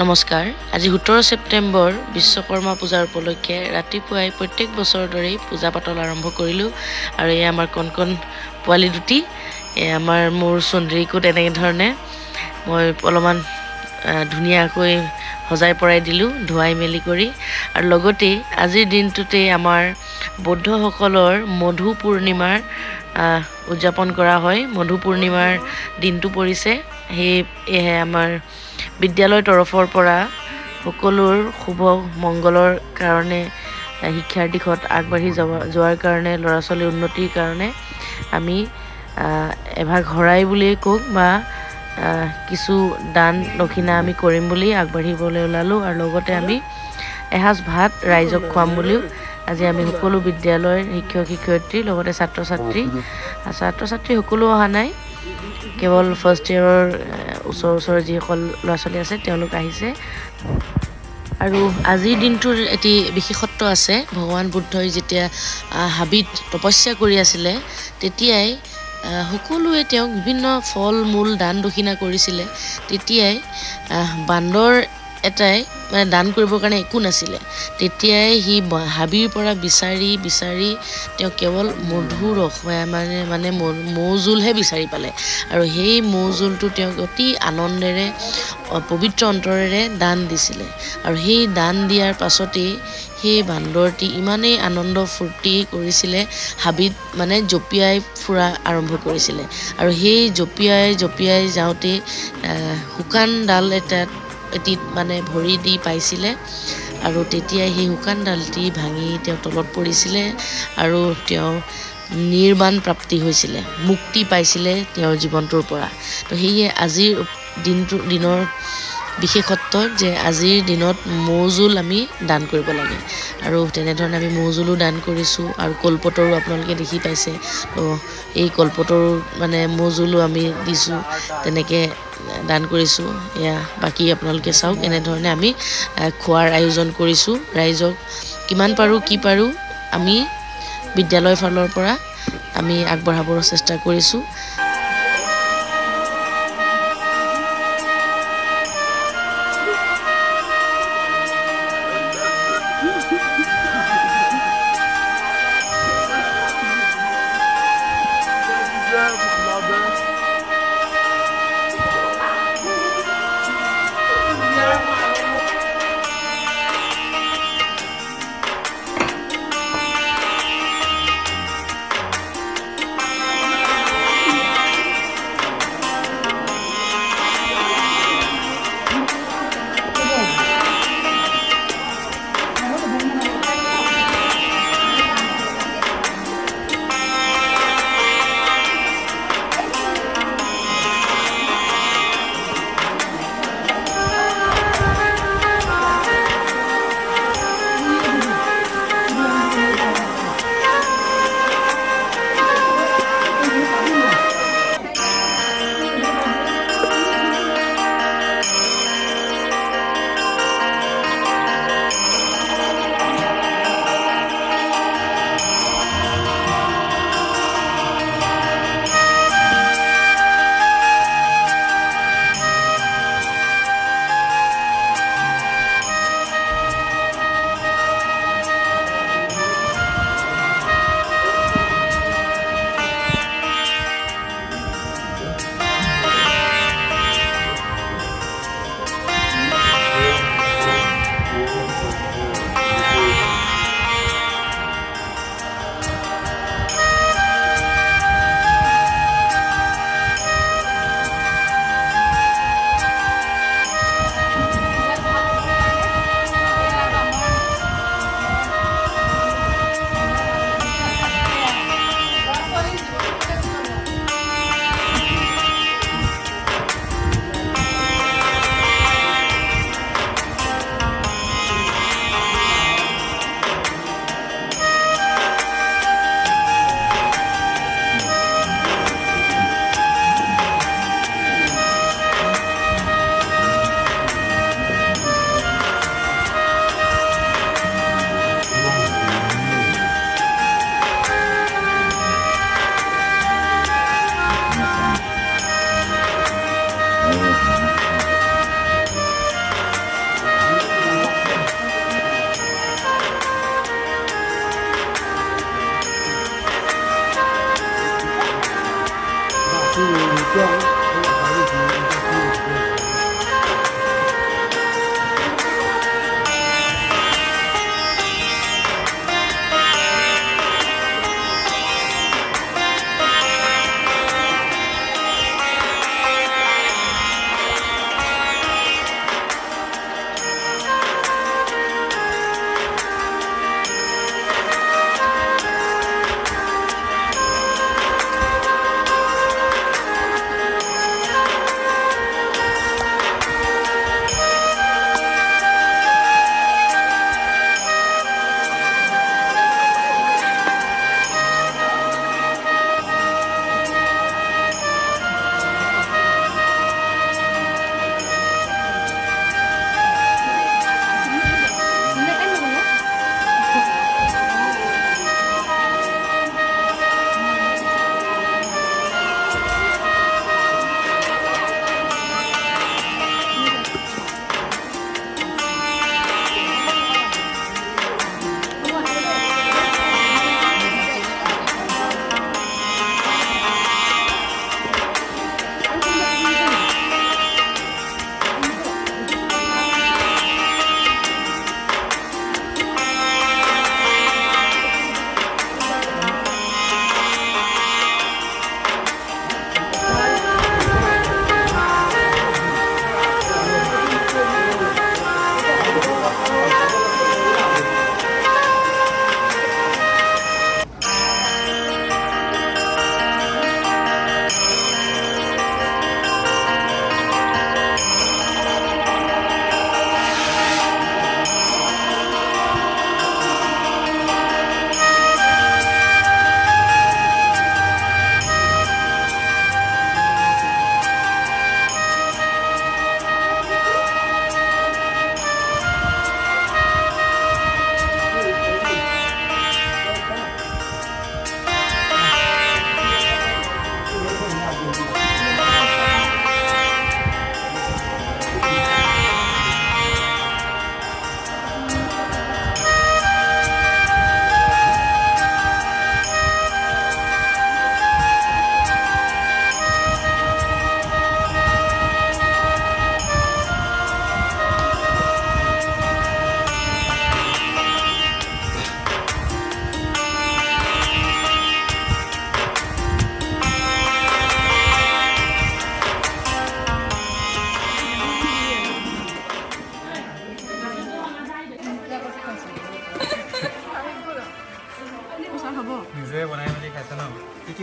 নমস্কাৰ আজি 17 ছেপ্টেম্বৰ বিশ্বকৰ্মা পূজাৰ উপলক্ষে ৰাতিপুৱাই প্ৰত্যেক বছৰৰ দৰে পূজা পাতল আৰম্ভ কৰিলো আৰু এই আমাৰ কণকণ পোৱালি দুটি আমাৰ মোৰ সুন্দৰীকো তেনেকৈ ধৰণে মই অলপমান ধুনীয়াকৈ সজাই পৰাই দিলো ধুৱাই মেলি কৰি আৰু লগতে আজিৰ দিনটোতে আমাৰ বৌদ্ধসকলৰ মধু পূৰ্ণিমাৰ উদযাপন কৰা হয় মধু পূৰ্ণিমাৰ দিনটো পৰিছে সেই আমাৰ বিদ্যালয়ৰ তৰফৰ পৰা সকলোৰ শুভ মংগলৰ কাৰণে শিক্ষাৰ দিশত আগবাঢ়ি যোৱাৰ কাৰণে ল'ৰা ছোৱালীৰ উন্নতিৰ কাৰণে আমি এভাগ হৰাই বুলিয়ে কওক বা কিছু দান দক্ষিণা আমি কৰিম বুলি আগবাঢ়িবলৈ ওলালো আৰু লগতে আমি এসাঁজ ভাত ৰাইজক খুৱাম বুলিও আজি আমি সকলো বিদ্যালয়ৰ শিক্ষক শিক্ষয়িত্ৰী লগতে ছাত্ৰ ছাত্ৰী সকলো অহা নাই কেৱল ফাৰ্ষ্ট ইয়াৰৰ ওচৰৰ যিসকল ল'ৰা ছোৱালী আছে তেওঁলোক আহিছে আৰু আজিৰ দিনটোৰ এটি বিশেষত্ব আছে ভগৱান বুদ্ধই যেতিয়া হাবিত তপস্যা কৰি আছিলে তেতিয়াই সকলোৱে তেওঁক বিভিন্ন ফল মূল দান দক্ষিণা কৰিছিলে তেতিয়াই বান্দৰ এটাই মানে দান কৰিবৰ কাৰণে একো নাছিলে তেতিয়াই সি হাবিৰ পৰা বিচাৰি তেওঁ কেৱল মধু ৰস মানে মৌজোলহে বিচাৰি পালে আৰু সেই মৌজোলটো তেওঁক অতি আনন্দেৰে পবিত্ৰ অন্তৰেৰে দান দিছিলে আৰু সেই দান দিয়াৰ পাছতেই সেই বান্দৰটি ইমানেই আনন্দ ফূৰ্তি কৰিছিলে হাবিত মানে জঁপিয়াই ফুৰা আৰম্ভ কৰিছিলে আৰু সেই জঁপিয়াই যাওঁতে শুকান ডাল এটিত মানে ভৰি দি পাইছিলে আৰু তেতিয়াই সেই শুকান ডালটি ভাঙি তেওঁ তলত পৰিছিলে আৰু তেওঁ নিৰ্বাণ প্ৰাপ্তি হৈছিলে মুক্তি পাইছিলে তেওঁৰ জীৱনটোৰ পৰা তো সেয়ে আজিৰ দিনৰ বিশেষত্ব যে আজিৰ দিনত মৌজোল আমি দান কৰিব লাগে আৰু তেনেধৰণে আমি মৌজোলো দান কৰিছোঁ আৰু কলপতৰো আপোনালোকে দেখি পাইছে তো এই কলপতৰো মানে মৌজোলো আমি দিছোঁ তেনেকৈ দান কৰিছোঁ এয়া বাকী আপোনালোকে চাওক এনেধৰণে আমি খোৱাৰ আয়োজন কৰিছোঁ ৰাইজক কিমান পাৰোঁ কি পাৰোঁ আমি বিদ্যালয়ৰ ফালৰ পৰা আমি আগবঢ়াবৰ চেষ্টা কৰিছোঁ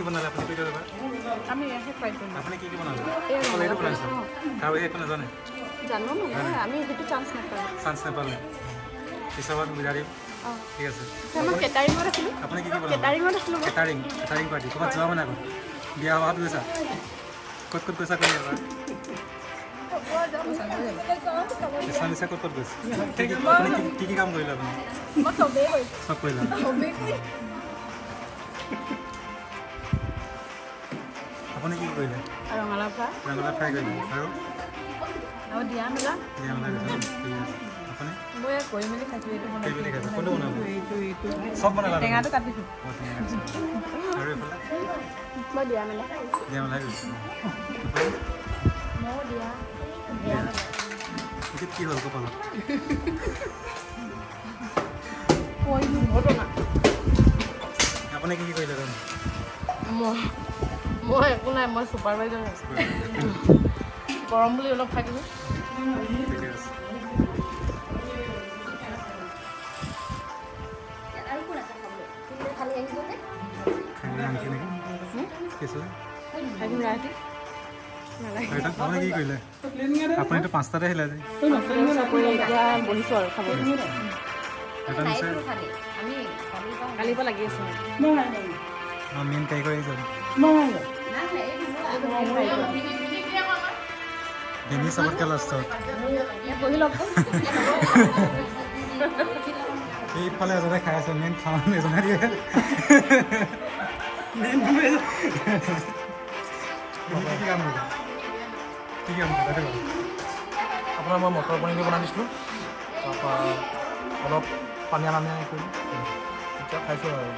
কি বনালে আপুনি কৈ দিবা আমি এহে ফ্ৰাই কৰিম আপুনি কি বনালে অকল এইটো বনাইছে আৰু একো নাজানে জানো মানে আমি সেইটো চান্স নাপালে পিছত বিদাৰি ঠিক আছে মই কেটাৰিঙত আছিলোঁ আপুনি কি বনালে কেটাৰিং পাৰ্টি ক'ৰবাত যোৱা মানে আগত বিয়া হোৱাত গৈছা ক'ত গৈছা কৈ যাবা নিচা ক'ত গৈছে কি কাম কৰিলে আপুনি চব কৰিলে আপুনি কি কৰিলে ৰঙালাও ফ্ৰাই কৰিলে আৰু দিয়া মেলা গৈছে ঠিক আছে আপুনি মই কৰি মেলি খাইছোঁ এইটো কোনটো বনালে এইটো চব বনালে টেঙাটো কাটিছোঁ আৰু এইফালে মই দিয়া মেলা গৈছে মই দিয়া কি হ'ল কপালত আপুনি কি কৰিলে মই একো নাই মই ছুপাৰভাইজাৰ আছোঁ গৰম বুলি অলপ খাই দিলোঁ ঠিকে আছে আপুনি কি কৰিলে আপুনিতো 5টাতে আহিলে যে এতিয়া বহিছোঁ আৰু খাব কালিৰ পৰা লাগি আছোঁ মেইন কাৰিকৰ আহিছে ডিঙি চবতকৈ লাষ্টত বহি লওক এইফালে এজনে খাই আছে মেইন খাওঁ এজনে দিয়ে কি কাম কৰিলে আপোনাৰ মই মটৰ পনীৰ বনাই দিছিলোঁ তাৰপৰা অলপ পানীয়া কৰিলোঁ এতিয়া খাইছোঁ আৰু